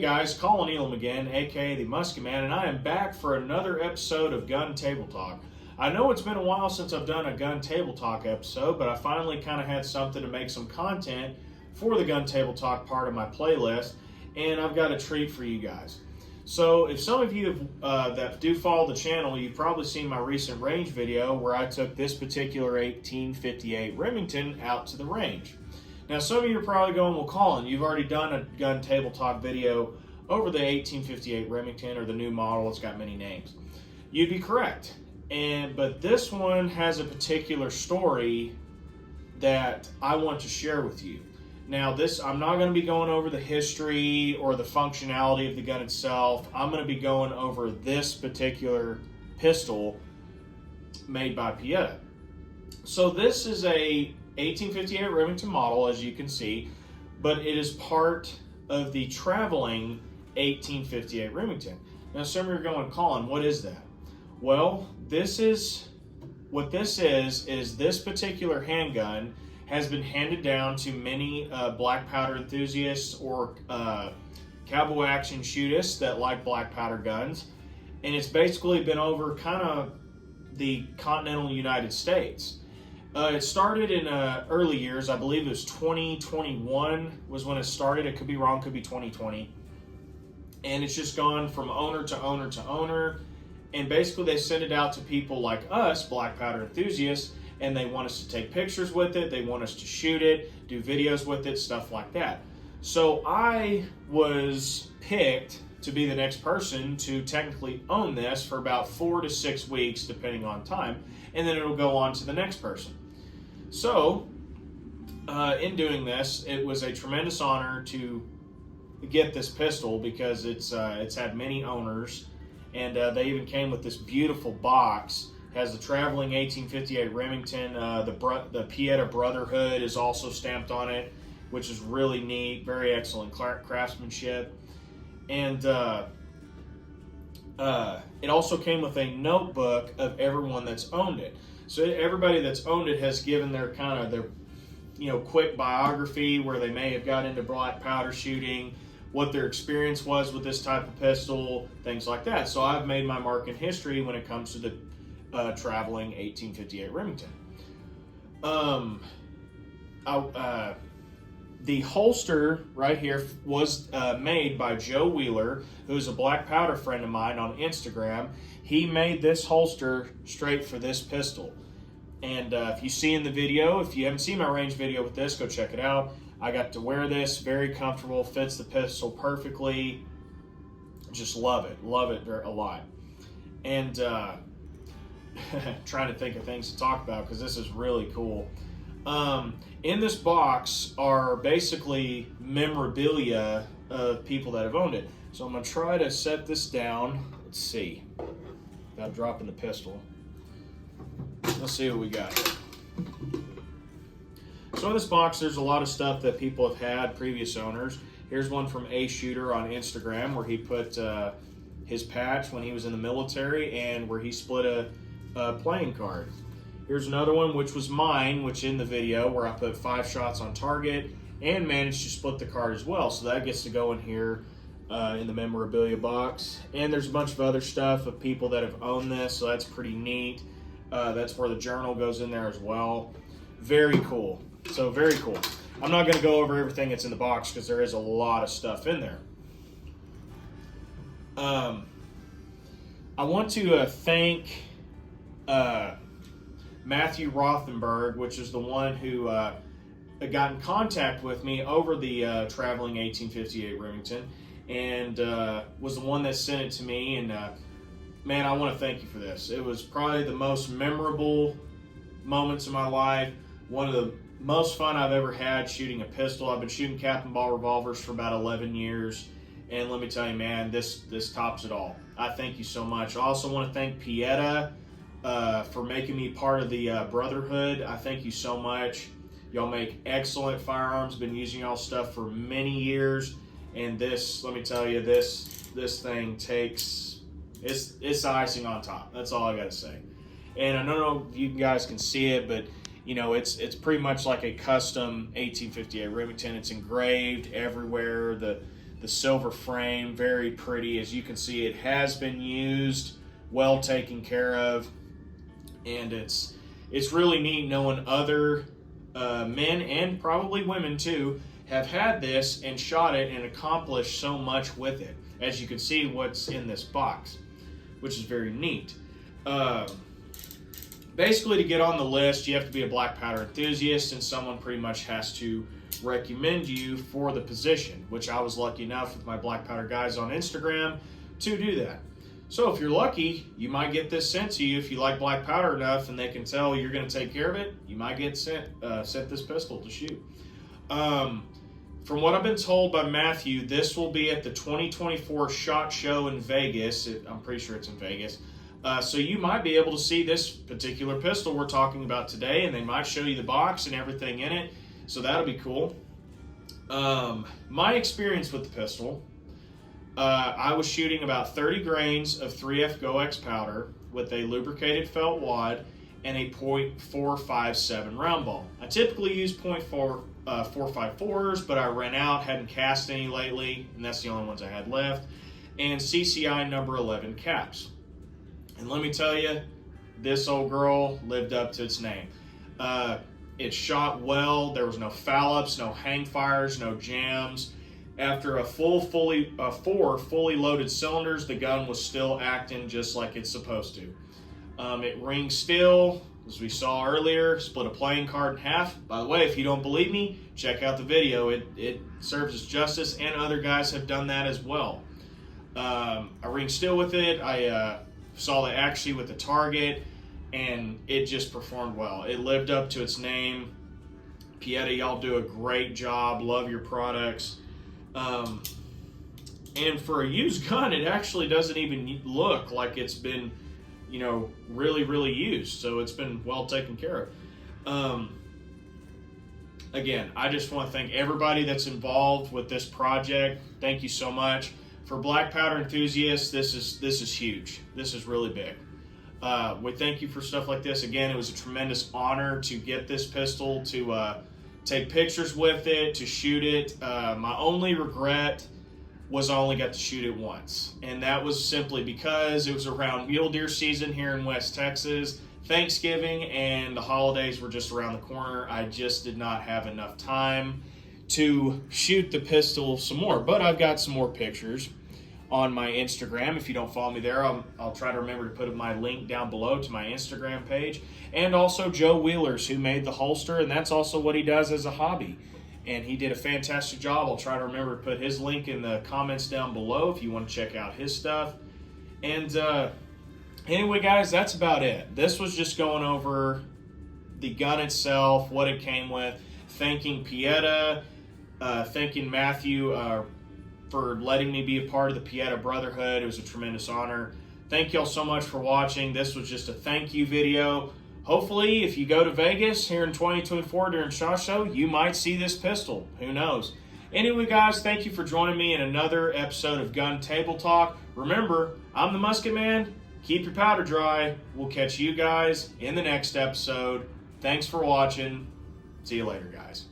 guys, Colin Elam again, aka the Muskie Man, and I am back for another episode of Gun Table Talk. I know it's been a while since I've done a Gun Table Talk episode, but I finally kind of had something to make some content for the Gun Table Talk part of my playlist, and I've got a treat for you guys. So if some of you that do follow the channel, you've probably seen my recent range video where I took this particular 1858 Remington out to the range. Now, some of you are probably going, well, Colin, you've already done a Gun Table Talk video over the 1858 Remington, or the new model. It's got many names. You'd be correct. But this one has a particular story that I want to share with you. Now, I'm not going to be going over the history or the functionality of the gun itself. I'm going to be going over this particular pistol made by Pietta. So this is a 1858 Remington model, as you can see, but it is part of the traveling 1858 Remington. Now, some of you are going, Colin, what is that? Well, this is this particular handgun has been handed down to many black powder enthusiasts or cowboy action shootists that like black powder guns, and it's basically been over kind of the continental United States. It started in early years. I believe it was 2021 was when it started. It could be wrong, could be 2020. And it's just gone from owner to owner to owner. And basically they send it out to people like us, black powder enthusiasts, and they want us to take pictures with it. They want us to shoot it, do videos with it, stuff like that. So I was picked to be the next person to technically own this for about 4 to 6 weeks, depending on time. And then it'll go on to the next person. So, in doing this, it was a tremendous honor to get this pistol because it's had many owners, and they even came with this beautiful box. It has the traveling 1858 Remington. The Pietta Brotherhood is also stamped on it, which is really neat. Very excellent craftsmanship, and it also came with a notebook of everyone that's owned it. So everybody that's owned it has given their quick biography where they may have got into black powder shooting, what their experience was with this type of pistol, things like that. So I've made my mark in history when it comes to the traveling 1858 Remington. The holster right here was made by Joe Wheeler, who's a black powder friend of mine on Instagram. He made this holster straight for this pistol. And if you see in the video, if you haven't seen my range video with this, go check it out. I got to wear this, very comfortable, fits the pistol perfectly. Just love it a lot. And trying to think of things to talk about because this is really cool. In this box are basically memorabilia of people that have owned it. So I'm going to try to set this down. Let's see. Without dropping the pistol. Let's see what we got here. So in this box, there's a lot of stuff that people have had, previous owners. Here's one from A Shooter on Instagram where he put his patch when he was in the military and where he split a playing card. Here's another one, which was mine, which in the video where I put 5 shots on target and managed to split the card as well. So that gets to go in here in the memorabilia box. And there's a bunch of other stuff of people that have owned this, so that's pretty neat. That's where the journal goes in there as well. Very cool. So very cool. I'm not going to go over everything that's in the box because there is a lot of stuff in there. I want to thank Matthew Rothenberg, which is the one who got in contact with me over the traveling 1858 Remington, and was the one that sent it to me. And man, I want to thank you for this. It was probably the most memorable moments of my life. One of the most fun I've ever had shooting a pistol. I've been shooting cap and ball revolvers for about 11 years. And let me tell you, man, this tops it all. I thank you so much. I also want to thank Pietta for making me part of the Brotherhood. I thank you so much. Y'all make excellent firearms. Been using y'all stuff for many years. And this, let me tell you, this thing takes, it's icing on top. That's all I got to say. And I don't know if you guys can see it, but you know, it's pretty much like a custom 1858 Remington. It's engraved everywhere. The the silver frame, very pretty. As you can see, it has been used, well taken care of, and it's really neat knowing other men and probably women too have had this and shot it and accomplished so much with it. As you can see, what's in this box, which is very neat. Basically, to get on the list, you have to be a black powder enthusiast, and someone pretty much has to recommend you for the position, which I was lucky enough with my black powder guys on Instagram to do that. So if you're lucky, you might get this sent to you. If you like black powder enough and they can tell you're going to take care of it, you might get sent this pistol to shoot. From what I've been told by Matthew, this will be at the 2024 SHOT Show in Vegas. I'm pretty sure it's in Vegas. So you might be able to see this particular pistol we're talking about today, and they might show you the box and everything in it. So that'll be cool. My experience with the pistol, I was shooting about 30 grains of 3F GoX powder with a lubricated felt wad and a .457 round ball. I typically use .454s, but I ran out, hadn't cast any lately, and that's the only ones I had left, and CCI number 11 caps. And let me tell you, this old girl lived up to its name. It shot well. There was no foul-ups, no hang fires, no jams. After four fully loaded cylinders, the gun was still acting just like it's supposed to. It rings still, as we saw earlier, split a playing card in half. By the way, if you don't believe me, check out the video. It serves as justice, and other guys have done that as well. I ring still with it. I saw it actually with the target, and it just performed well. It lived up to its name. Pietta, y'all do a great job. Love your products. And for a used gun, it actually doesn't even look like it's been, really used. So it's been well taken care of. Again, I just want to thank everybody that's involved with this project. Thank you so much. For black powder enthusiasts, this is huge. This is really big. We thank you for stuff like this. Again, it was a tremendous honor to get this pistol, to take pictures with it, to shoot it. My only regret was I only got to shoot it once, and that was simply because it was around mule deer season here in West Texas, Thanksgiving, and the holidays were just around the corner. I just did not have enough time to shoot the pistol some more, but I've got some more pictures on my Instagram. If you don't follow me there, I'll try to remember to put my link down below to my Instagram page, and also Joe Wheeler's, who made the holster, and that's also what he does as a hobby, and he did a fantastic job. I'll try to remember to put his link in the comments down below if you want to check out his stuff. And anyway, guys, that's about it. This was just going over the gun itself, what it came with, thanking Pietta, thanking Matthew for letting me be a part of the Pietta Brotherhood. It was a tremendous honor. Thank y'all so much for watching. This was just a thank you video. Hopefully, if you go to Vegas here in 2024 during SHOT Show, you might see this pistol. Who knows? Anyway, guys, thank you for joining me in another episode of Gun Table Talk. Remember, I'm the Musket Man. Keep your powder dry. We'll catch you guys in the next episode. Thanks for watching. See you later, guys.